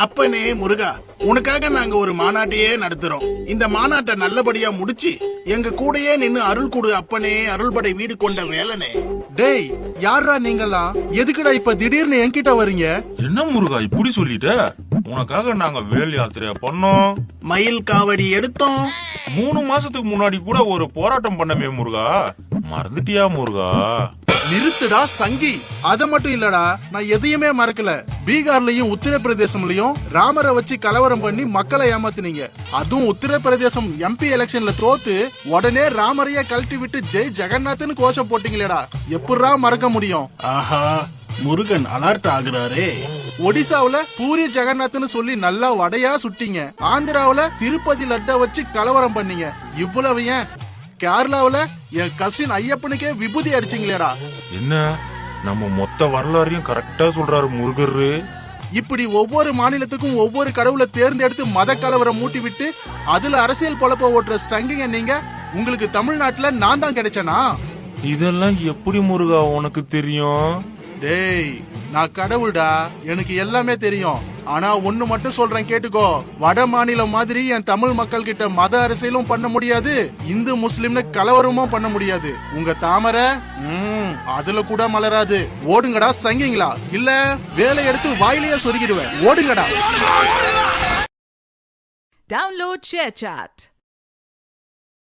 அப்பனே முருகா, உனக்காக நாங்க ஒரு மாநாட்டையே நடத்துறோம். இந்த மாநாட்டை நல்லபடியா முடிச்சு எங்க கூடயே நின்னு அருள் கொடு அப்பனே, அருள்படை வீடு கொண்ட வேலனே. டேய், யாரா நீங்களாம்? எதுக்குடா இப்ப திடீர்னு என்கிட்ட வரீங்க? என்ன முருகா இப்படி சொல்லிட்ட? உனக்காக நாங்க வேல் யாத்திரையா பண்ணோம், மயில் காவடி எடுத்தோம். 3 மாசத்துக்கு முன்னாடி கூட ஒரு போராட்டம் பண்ணமே முருகா, மறந்துட்டியா முருகா? நிறுத்துடா சங்கி. அத மட்டும் இல்லடா, நான் எதையுமே மறக்கல. பீகார்லயும் உத்தரப்பிரதேசம்லயும் ராமரை வச்சு கலவரம் பண்ணி மக்களை ஏமாத்தினீங்க. அதுவும் உத்தரப்பிரதேசம் MP எலெக்ஷன்ல தோத்து உடனே ராமரைய கழட்டி விட்டு ஜெய் ஜெகநாத்னு கோஷம் போட்டீங்களேடா, எப்படா மறக்க முடியும்? ஆஹா, முருகன் அலர்ட் ஆகுறாரே. ஒடிசாவுல பூரி ஜெகநாத்னு சொல்லி நல்லா வடையா சுட்டீங்க. ஆந்திராவுல திருப்பதி லட்ட வச்சு கலவரம் பண்ணீங்க. இவ்வளவு ஏன் கேரளாவுல என் கசின் ஐயப்பனுக்கே விபூதி அடிச்சீங்களேடா. என்ன நம்ம மொத்த வரலாறையும் கரெக்டா சொல்றாரு முருகரு. இப்படி ஒவ்வொரு மாநிலத்துக்கும் ஒவ்வொரு கடவுளை தேர்ந்தெடுத்து மத கலவரம் மூட்டி விட்டு அதுல அரசியல் பொழப்ப ஓட்டுற சங்கிங்க நீங்க. உங்களுக்கு தமிழ்நாட்டுல நான் தான் கிடைச்சனா? இதெல்லாம் எப்படி முருகா உனக்கு தெரியும்? டேய், நான் கடவுள்டா, எனக்கு எல்லாமே தெரியும். ஆனா ஒண்ணு மட்டும் சொல்றேன் கேட்டுக்கோ. வட மாநிலம் மாதிரி என் தமிழ் மக்கள் கிட்ட மத அரசியலும் பண்ண முடியாது, இந்து முஸ்லிம்னு கலவரமும் பண்ண முடியாது. உங்க தாமரை அதுல கூட மலராது. ஓடுங்கடா சங்கிங்களா, இல்ல வேலை எடுத்து வாயிலேயே சொருகிடுவேன். ஓடுங்கடா. Download ShareChat.